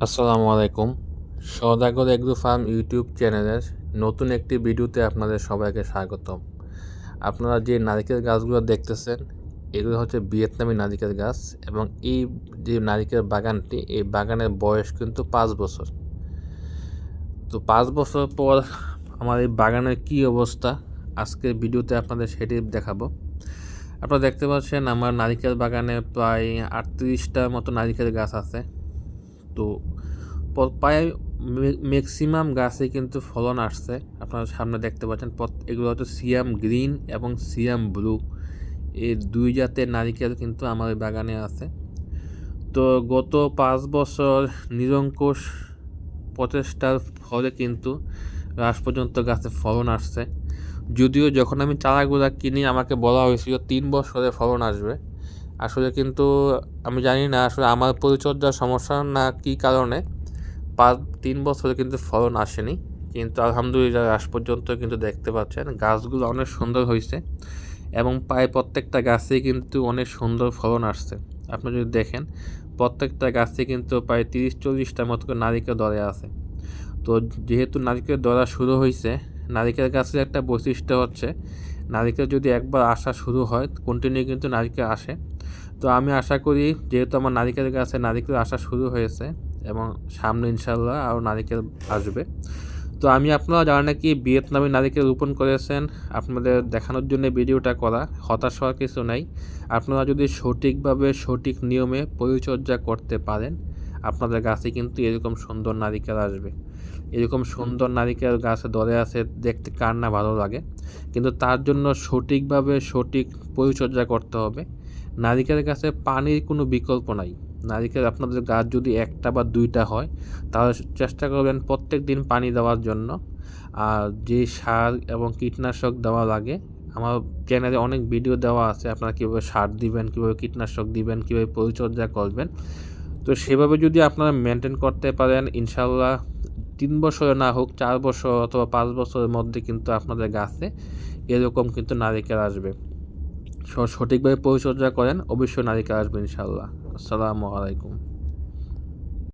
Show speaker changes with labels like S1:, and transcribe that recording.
S1: আসসালামু আলাইকুম। সওদাগর agro farm YouTube চ্যানেলের নতুন একটি ভিডিওতে আপনাদের সবাইকে স্বাগতম। আপনারা যে নারিকেল গাছগুলো দেখতেছেন, এগুলো হচ্ছে ভিয়েতনামি নারিকেল গাছ এবং এই যে নারিকেল বাগানটি, এই বাগানের বয়স কিন্তু 5 বছর। তো 5 বছর পর আমার এই বাগানের কী অবস্থা, আজকের ভিডিওতে আপনাদের সেটি দেখাবো। আপনারা দেখতে পাচ্ছেন আমার নারিকেল বাগানে প্রায় 38টার মতো নারিকেল গাছ আছে। তো প্রায় ম্যাক্সিমাম গাছে কিন্তু ফলন আসছে। আপনারা সামনে দেখতে পাচ্ছেন এগুলো হচ্ছে সিয়াম গ্রিন এবং সিয়াম ব্লু, এই দুই জাতের নারিকেল কিন্তু আমার বাগানে আছে। তো গত 5 বছর নিরঙ্কুশ প্রচেষ্টার ফলে কিন্তু লাস্ট পর্যন্ত গাছে ফলন আসছে। যদিও যখন আমি চারাগুলা কিনি আমাকে বলা হয়েছিল 3 বছরে ফলন আসবে। আসলে কিন্তু আমি জানি না আসলে আমার পরিচর্যার সমস্যা না কী কারণে 3 বছরে কিন্তু ফলন আসেনি, কিন্তু আলহামদুলিল্লাহ আজ পর্যন্ত কিন্তু দেখতে পাচ্ছেন গাছগুলো অনেক সুন্দর হয়েছে এবং প্রায় প্রত্যেকটা গাছেই কিন্তু অনেক সুন্দর ফলন আসছে। আপনি যদি দেখেন প্রত্যেকটা গাছে কিন্তু প্রায় 30-40টার মতো করে নারিকেল ধরে আছে। তো যেহেতু নারিকেল ধরা শুরু হয়েছে, নারিকেল গাছের একটা বৈশিষ্ট্য হচ্ছে নারিকেল যদি একবার আসা শুরু হয় কন্টিনিউ কিন্তু নারিকেল আসে। তো আমি আশা করি যেহেতু আমার নারিকেল গাছে নারিকেল আসা শুরু হয়েছে এবং সামনে ইনশাল্লাহ আরও নারিকেল আসবে। তো আমি আপনারা যারা নাকি ভিয়েতনামি নারিকেল রোপণ করেছেন, আপনাদের দেখানোর জন্য ভিডিওটা করা, হতাশ হওয়ার কিছু নাই। আপনারা যদি সঠিকভাবে সঠিক নিয়মে পরিচর্যা করতে পারেন, আপনাদের গাছে কিন্তু এরকম সুন্দর নারিকেল আসবে। এরকম সুন্দর নারিকেল গাছে ধরে আছে দেখতে কার না ভালো লাগে, কিন্তু তার জন্য সঠিকভাবে সঠিক পরিচর্যা করতে হবে। নারিকেল গাছে পানির কোনো বিকল্প নাই। নারিকেল আপনাদের গাছ যদি একটা বা দুইটা হয় তাহলে চেষ্টা করবেন প্রত্যেক দিন পানি দেওয়ার জন্য। আর যে সার এবং কীটনাশক দেওয়া লাগে, আমার চ্যানেলে অনেক ভিডিও দেওয়া আছে, আপনারা কীভাবে সার দিবেন, কীভাবে কীটনাশক দিবেন, কীভাবে পরিচর্যা করবেন। তো সেভাবে যদি আপনারা মেনটেন করতে পারেন, ইনশাল্লাহ 3 বছরে না হোক 4 বছর অথবা 5 বছরের মধ্যে কিন্তু আপনাদের গাছে এরকম কিন্তু নারিকেল আসবে। সঠিকভাবে পরিচর্যা করেন, অবশ্যই নারিকেল আসবে ইনশাল্লাহ। আসসালামু আলাইকুম।